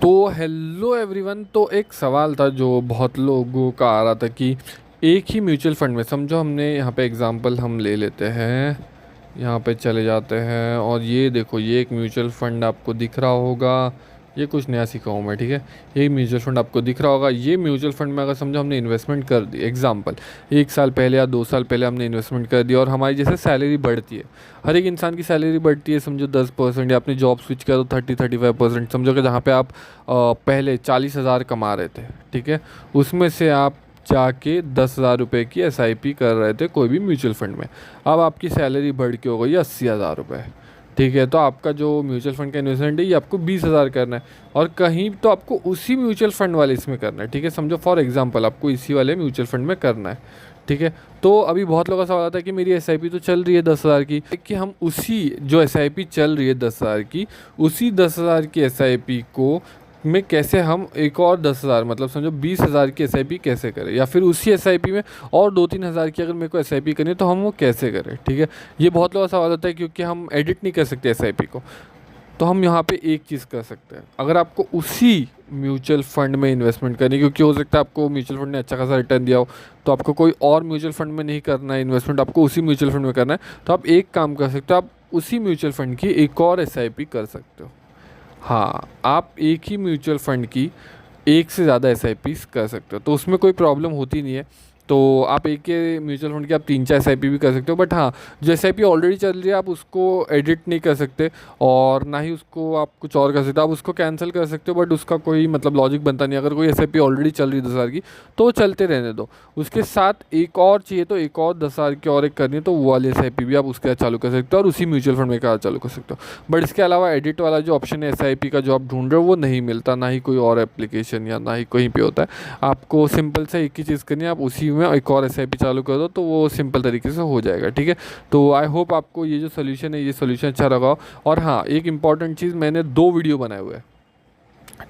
तो hello everyone. तो एक सवाल था जो बहुत लोगों का आ रहा था कि एक ही म्यूचुअल फंड में, समझो हमने यहाँ पे एग्जांपल हम ले लेते हैं, यहाँ पे चले जाते हैं और ये देखो, ये एक म्यूचुअल फंड आपको दिख रहा होगा। ये कुछ नया सीखा हूँ मैं, ठीक है। ये म्यूचुअल फंड आपको दिख रहा होगा। ये म्यूचुअल फंड में अगर समझो हमने इन्वेस्टमेंट कर दी, एग्जांपल 1 साल पहले या 2 साल पहले हमने इन्वेस्टमेंट कर दिया और हमारी जैसे सैलरी बढ़ती है, हर एक इंसान की सैलरी बढ़ती है, समझो 10% या आपने जॉब स्विच किया तो 30-35%। समझो कि जहाँ पे आप पहले 40,000 कमा रहे थे, ठीक है, उसमें से आप जाके 10,000 रुपये की SIP कर रहे थे कोई भी म्यूचुअल फंड में। अब आपकी सैलरी बढ़ के हो गई 80,000 रुपये, ठीक है। तो आपका जो म्यूचुअल फंड का इन्वेस्टमेंट है ये आपको 20,000 करना है और कहीं तो आपको उसी म्यूचुअल फंड वाले इसमें करना है, ठीक है। समझो फॉर एग्जांपल आपको इसी वाले म्यूचुअल फंड में करना है, ठीक है। तो अभी बहुत लोगों का सवाल आता है कि मेरी SIP तो चल रही है 10,000 की, कि हम उसी जो SIP चल रही है 10,000 की, उसी 10,000 की SIP को में कैसे हम एक और 10,000 मतलब समझो 20,000 की SIP कैसे करें, या फिर उसी SIP में और 2-3 हज़ार की अगर मेरे को SIP करनी है तो हम वो कैसे करें, ठीक है। ये बहुत लोगों का सवाल होता है क्योंकि हम एडिट नहीं कर सकते SIP को। तो हम यहाँ पे एक चीज़ कर सकते हैं, अगर आपको उसी म्यूचुअल फंड में इन्वेस्टमेंट करनी है, क्योंकि हो सकता है आपको म्यूचुअल फंड ने अच्छा खासा रिटर्न दिया हो, तो आपको कोई और म्यूचुअल फंड में नहीं करना है इन्वेस्टमेंट, आपको उसी म्यूचुअल फंड में करना है, तो आप एक काम कर सकते हो, आप उसी म्यूचुअल फंड की एक और SIP कर सकते हो। हाँ, आप एक ही म्यूचुअल फंड की एक से ज़्यादा SIPs कर सकते हो, तो उसमें कोई प्रॉब्लम होती नहीं है। तो आप एक के म्यूचुअल फंड की आप 3-4 SIP भी कर सकते हो, बट हाँ, जो SIP ऑलरेडी चल रही है आप उसको एडिट नहीं कर सकते और ना ही उसको आप कुछ और कर सकते हो। आप उसको कैंसिल कर सकते हो, बट उसका कोई मतलब लॉजिक बनता नहीं। अगर कोई SIP ऑलरेडी चल रही है 10,000 की तो चलते रहने दो, उसके साथ एक और चाहिए तो एक और 10,000 की और एक करनी है तो वो वाली SIP भी आप उसके साथ चालू कर सकते हो और उसी म्यूचुअल फंड में का चालू कर सकते हो। बट इसके अलावा एडिट वाला जो ऑप्शन है SIP का जो आप ढूंढ रहे हो वो नहीं मिलता, ना ही कोई और एप्लीकेशन या ना ही कहीं पे होता है। आपको सिंपल से एक ही चीज़ करनी है, आप उसी में एक और SIP चालू कर दो तो वो सिंपल तरीके से हो जाएगा, ठीक है। तो आई होप आपको ये जो सोल्यूशन है ये सोल्यूशन अच्छा लगा हो। और हाँ, एक इंपॉर्टेंट चीज़, मैंने 2 वीडियो बनाए हुए हैं,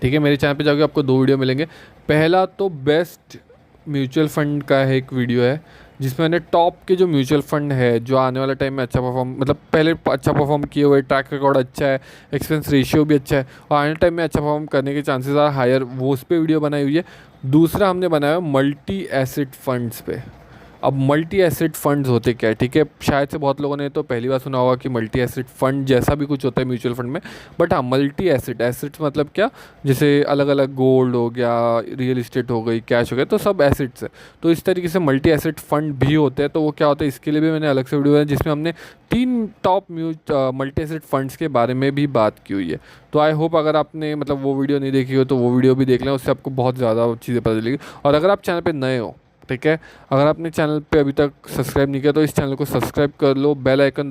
ठीक है। मेरे चैनल पे जाके आपको 2 वीडियो मिलेंगे। पहला तो बेस्ट म्यूचुअल फंड का है एक वीडियो है, जिसमें मैंने टॉप के जो म्यूचुअल फंड है जो आने वाले टाइम में अच्छा परफॉर्म, मतलब पहले अच्छा परफॉर्म किए हुए, ट्रैक रिकॉर्ड अच्छा है, एक्सपेंस रेशियो भी अच्छा है और आने टाइम में अच्छा परफॉर्म करने के चांसेस आर हायर, वो उस पर वीडियो बनाई हुई है। दूसरा हमने बनाया मल्टी एसेट फंड्स पे। अब मल्टी एसेट फंड्स होते क्या है, ठीक है। शायद से बहुत लोगों ने तो पहली बार सुना होगा कि मल्टी एसेट फंड जैसा भी कुछ होता है म्यूचुअल फंड में, बट हाँ, मल्टी एसेट, एसेट्स मतलब क्या, जैसे अलग अलग गोल्ड हो गया, रियल इस्टेट हो गई, कैश हो गया, तो सब एसेट्स है। तो इस तरीके से मल्टी एसेट फंड भी होते हैं। तो वो क्या होता है, इसके लिए भी मैंने अलग से वीडियो है जिसमें हमने 3 टॉप मल्टी एसेट फंड्स के बारे में भी बात की हुई है। तो आई होप अगर आपने मतलब वो वीडियो नहीं देखी हो तो वो वीडियो भी देख लें, उससे आपको बहुत ज़्यादा चीज़ें पता चलेगी। और अगर आप चैनल पर नए हो, ठीक है, अगर आपने चैनल पे अभी तक सब्सक्राइब नहीं किया तो इस चैनल को सब्सक्राइब कर लो, बेल आइकन